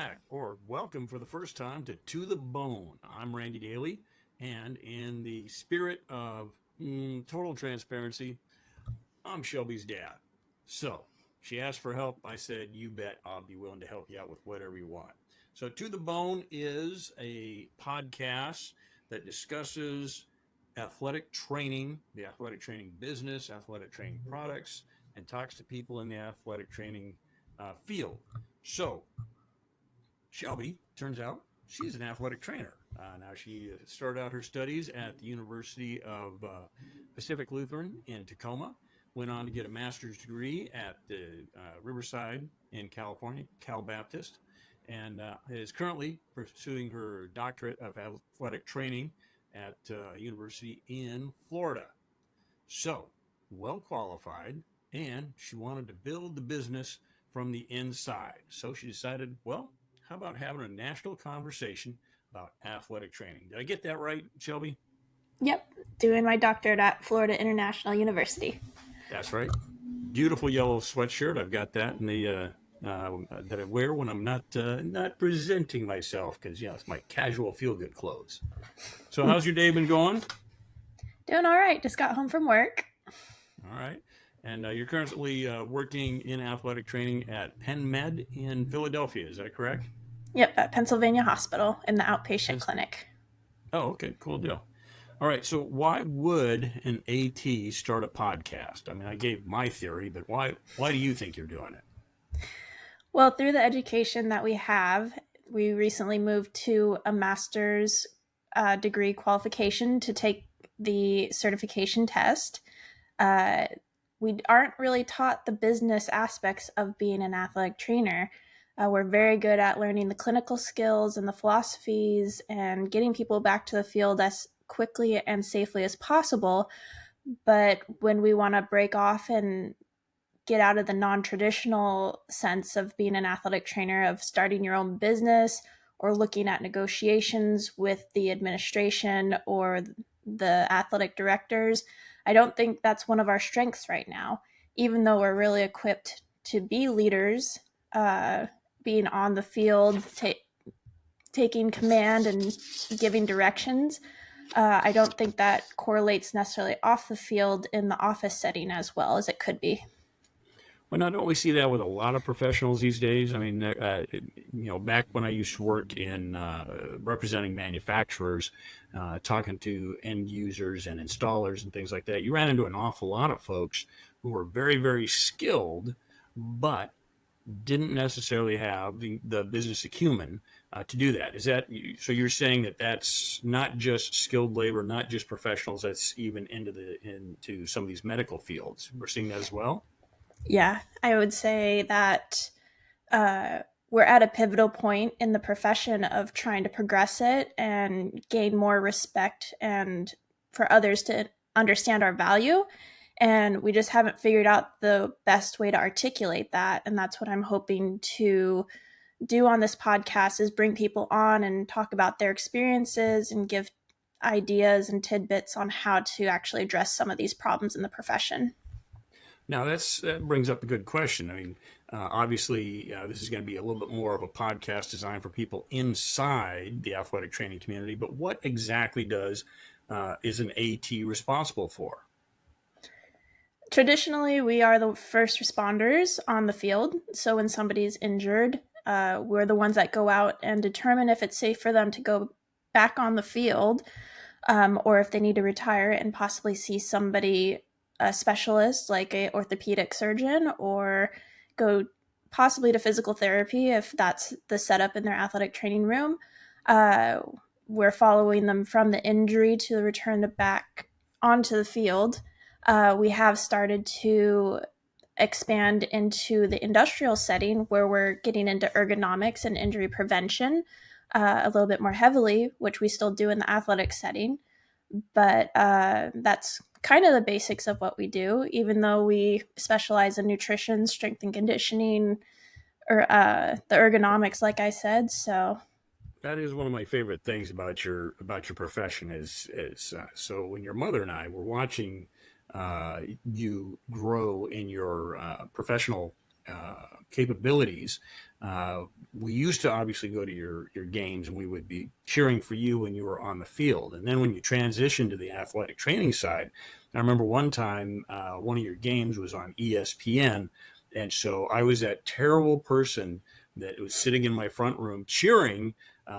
back, or welcome for the first time to the Bone. I'm Randy Daly, and in the spirit of total transparency, I'm Shelby's dad. So she asked for help. I said, "You bet, I'll be willing to help you out with whatever you want." So, To the Bone is a podcast that discusses athletic training, the athletic training business, athletic training products, and talks to people in the athletic training field. So, Shelby, turns out she's an athletic trainer. Now, she started out her studies at the University of Pacific Lutheran in Tacoma, went on to get a master's degree at the Riverside in California, Cal Baptist, and is currently pursuing her doctorate of athletic training at University in Florida. So, well qualified, and she wanted to build the business from the inside. So she decided, well, how about having a national conversation about athletic training? Did I get that right, Shelby? Yep, doing my doctorate at Florida International University. That's right. Beautiful yellow sweatshirt. I've got that in the that I wear when I'm not presenting myself because it's my casual feel good clothes. So how's your day been going? Doing all right. Just got home from work. All right. And you're currently working in athletic training at Penn Med in Philadelphia. Is that correct? Yep, at Pennsylvania Hospital in the outpatient Pens- clinic. oh, okay. Cool deal. All right. So why would an AT start a podcast? I mean, I gave my theory, but why do you think you're doing it? Well, through the education that we have, we recently moved to a master's degree qualification to take the certification test. Uh, we aren't really taught the business aspects of being an athletic trainer. We're very good at learning the clinical skills and the philosophies and getting people back to the field as quickly and safely as possible. But when we want to break off and get out of the non-traditional sense of being an athletic trainer, of starting your own business or looking at negotiations with the administration or the athletic directors, I don't think that's one of our strengths right now. Even though we're really equipped to be leaders, being on the field, taking command and giving directions, I don't think that correlates necessarily off the field in the office setting as well as it could be. Well, not only see that with a lot of professionals these days. I mean, back when I used to work in representing manufacturers, talking to end users and installers and things like that, you ran into an awful lot of folks who were very, very skilled, but didn't necessarily have the business acumen to do that. Is that so? You're saying that that's not just skilled labor, not just professionals. That's even into some of these medical fields. We're seeing that as well. Yeah, I would say that uh, we're at a pivotal point in the profession of trying to progress it and gain more respect and for others to understand our value. And we just haven't figured out the best way to articulate that. And that's what I'm hoping to do on this podcast is bring people on and talk about their experiences and give ideas and tidbits on how to actually address some of these problems in the profession. Now that brings up a good question. I mean, obviously, this is going to be a little bit more of a podcast designed for people inside the athletic training community. But what exactly does is an AT responsible for? Traditionally, we are the first responders on the field. So when somebody's injured, we're the ones that go out and determine if it's safe for them to go back on the field, or if they need to retire and possibly see somebody, a specialist like a orthopedic surgeon, or go possibly to physical therapy if that's the setup in their athletic training room. Uh, we're following them from the injury to the return to back onto the field. We have started to expand into the industrial setting where we're getting into ergonomics and injury prevention a little bit more heavily, which we still do in the athletic setting. But that's kind of the basics of what we do, even though we specialize in nutrition, strength and conditioning, or the ergonomics, like I said. So That is one of my favorite things about your profession is so when your mother and I were watching you grow in your professional capabilities. We used to obviously go to your games, and we would be cheering for you when you were on the field. And then when you transitioned to the athletic training side, I remember one time one of your games was on ESPN, and so I was that terrible person that was sitting in my front room cheering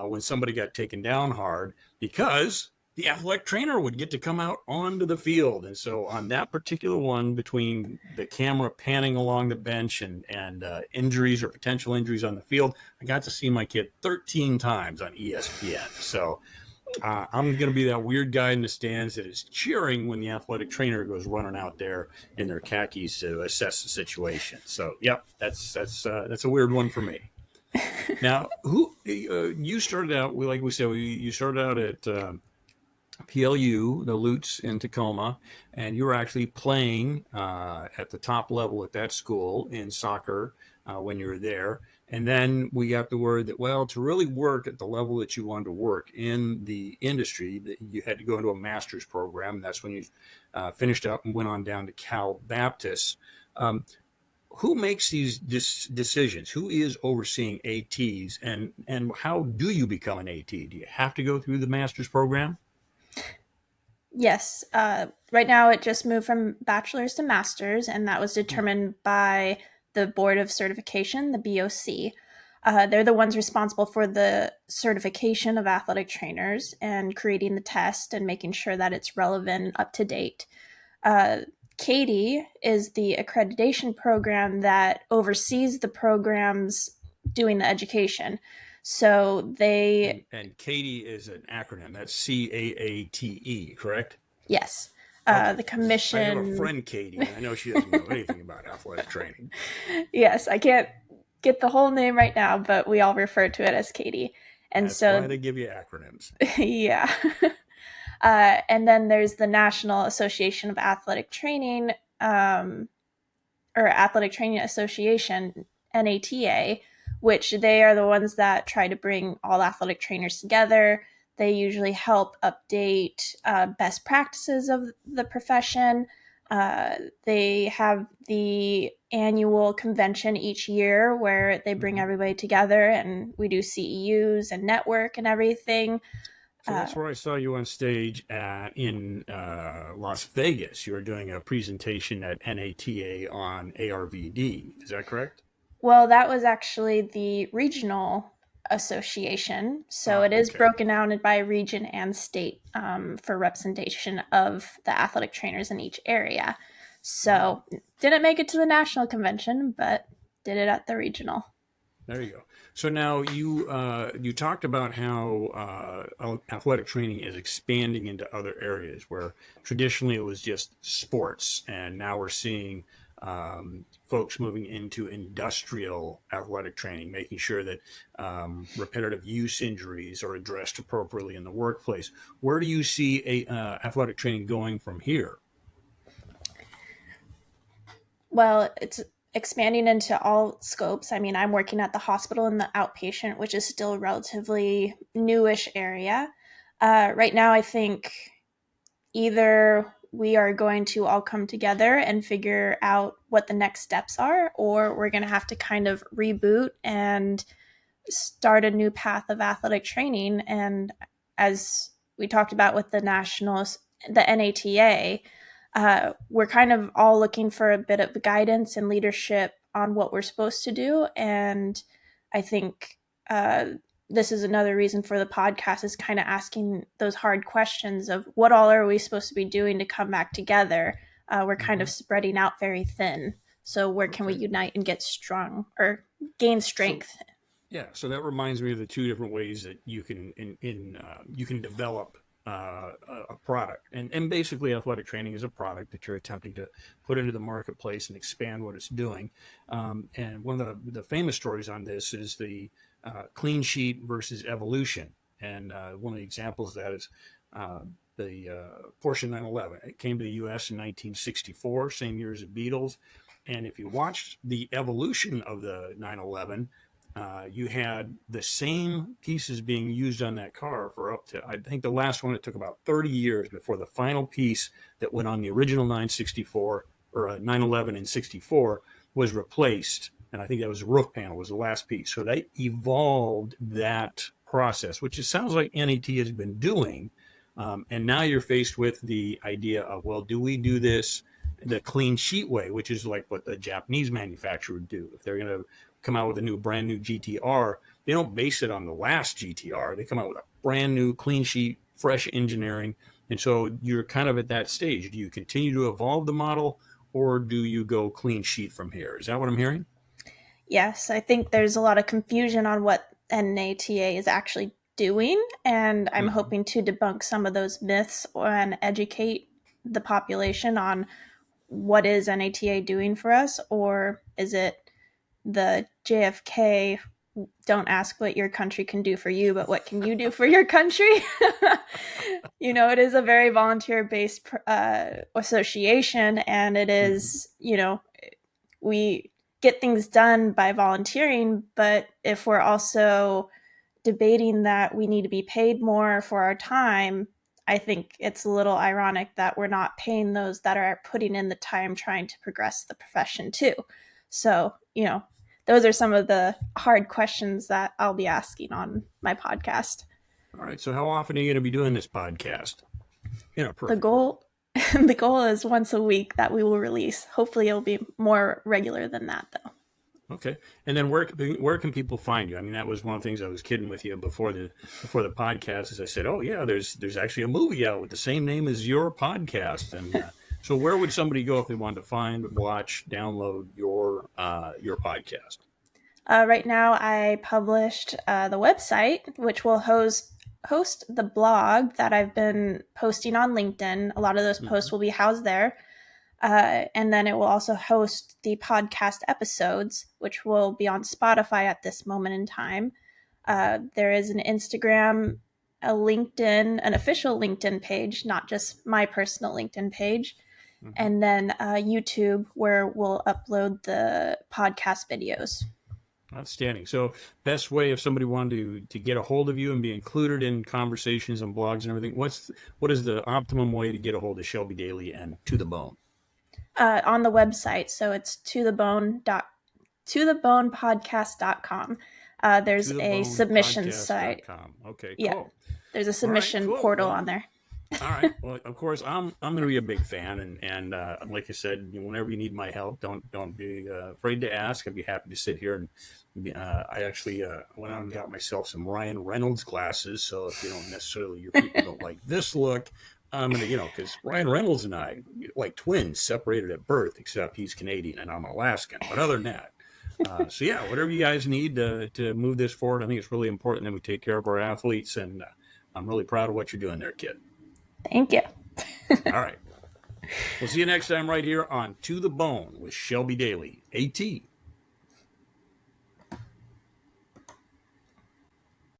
when somebody got taken down hard, because the athletic trainer would get to come out onto the field. And so on that particular one, between the camera panning along the bench and injuries or potential injuries on the field, I got to see my kid 13 times on ESPN. So I'm going to be that weird guy in the stands that is cheering when the athletic trainer goes running out there in their khakis to assess the situation. So, yep, that's a weird one for me. Now, who you started out with? Like we said, you started out at PLU, the Lutz in Tacoma, and you were actually playing at the top level at that school in soccer when you were there. And then we got the word that, well, to really work at the level that you wanted to work in the industry, that you had to go into a master's program. And that's when you finished up and went on down to Cal Baptist. Who makes these decisions? Who is overseeing ATs, and how do you become an AT? Do you have to go through the master's program? Yes. Right now, it just moved from bachelor's to master's, and that was determined by the Board of Certification, the BOC. They're the ones responsible for the certification of athletic trainers and creating the test and making sure that it's relevant and up to date. CATIE is the accreditation program that oversees the programs doing the education. So they... And CATIE is an acronym. That's CAATE, correct? Yes. Okay. The commission... I have a friend, Katie, and I know she doesn't know anything about athletic training. Yes, I can't get the whole name right now, but we all refer to it as CATIE. And That's so why they give you acronyms. yeah. And then there's the National Association of Athletic Training, or Athletic Training Association, NATA, which they are the ones that try to bring all athletic trainers together. They usually help update best practices of the profession. They have the annual convention each year where they bring everybody together, and we do CEUs and network and everything. So that's where I saw you on stage in Las Vegas. You were doing a presentation at NATA on ARVD. Is that correct? Well, that was actually the regional association. So it is Okay. broken down by region and state for representation of the athletic trainers in each area. So didn't make it to the national convention, but did it at the regional. There you go. So now you talked about how athletic training is expanding into other areas where traditionally it was just sports, and now we're seeing folks moving into industrial athletic training, making sure that repetitive use injuries are addressed appropriately in the workplace. Where do you see athletic training going from here? Well, it's expanding into all scopes. I mean, I'm working at the hospital in the outpatient, which is still a relatively newish area. Right now, I think either we are going to all come together and figure out what the next steps are, or we're going to have to kind of reboot and start a new path of athletic training. And as we talked about with the nationals, the NATA, we're kind of all looking for a bit of guidance and leadership on what we're supposed to do. And I think this is another reason for the podcast, is kind of asking those hard questions of what all are we supposed to be doing to come back together. We're kind of spreading out very thin. So where can we unite and get strong or gain strength? So that reminds me of the two different ways that you can you can develop a product, and basically athletic training is a product that you're attempting to put into the marketplace and expand what it's doing. And one of the famous stories on this is the clean sheet versus evolution. And one of the examples of that is the Porsche 911. It came to the U.S. in 1964, same year as the Beatles. And if you watched the evolution of the 911, you had the same pieces being used on that car for up to, I think the last one, it took about 30 years before the final piece that went on the original 964 or 911 in 64 was replaced, and I think that was the roof panel was the last piece. So they evolved that process, which it sounds like NAT has been doing. And now you're faced with the idea of, well, do we do this the clean sheet way, which is like what the Japanese manufacturer would do? If they're going to come out with a brand new GTR, they don't base it on the last GTR. They come out with a brand new clean sheet, fresh engineering. And so you're kind of at that stage. Do you continue to evolve the model, or do you go clean sheet from here? Is that what I'm hearing? Yes, I think there's a lot of confusion on what NATA is actually doing, and I'm hoping to debunk some of those myths and educate the population on what is NATA doing for us, or is it the JFK, don't ask what your country can do for you, but what can you do for your country? It is a very volunteer-based association, and it is, we get things done by volunteering, but if we're also debating that we need to be paid more for our time, I think it's a little ironic that we're not paying those that are putting in the time trying to progress the profession too. So, those are some of the hard questions that I'll be asking on my podcast. All right. So how often are you going to be doing this podcast? The goal is once a week that we will release. Hopefully it'll be more regular than that though. Okay. And then where can people find you? I mean, that was one of the things I was kidding with you before the podcast, is I said, oh yeah, there's actually a movie out with the same name as your podcast. And so where would somebody go if they wanted to find, watch, download your podcast? Right now I published the website, which will host the blog that I've been posting on LinkedIn. A lot of those posts will be housed there. And then it will also host the podcast episodes, which will be on Spotify at this moment in time. There is an Instagram, a LinkedIn, an official LinkedIn page, not just my personal LinkedIn page, and then YouTube, where we'll upload the podcast videos. Outstanding. So best way if somebody wanted to get a hold of you and be included in conversations and blogs and everything, what is the optimum way to get a hold of Shelby Daly and To The Bone? On the website. So it's tothebonepodcast.com. There's a submission site. Okay, yeah, cool. There's a submission portal on there. All right. Well, of course, I'm going to be a big fan, and like I said, whenever you need my help, don't be afraid to ask. I'd be happy to sit here. And I actually went out and got myself some Ryan Reynolds glasses. So if your people don't like this look, I'm gonna, because Ryan Reynolds and I, like twins, separated at birth, except he's Canadian and I'm Alaskan. But other than that, so yeah, whatever you guys need to move this forward, I think it's really important that we take care of our athletes, and I'm really proud of what you're doing there, kid. Thank you. All right. We'll see you next time right here on To The Bone with Shelby Daly, AT.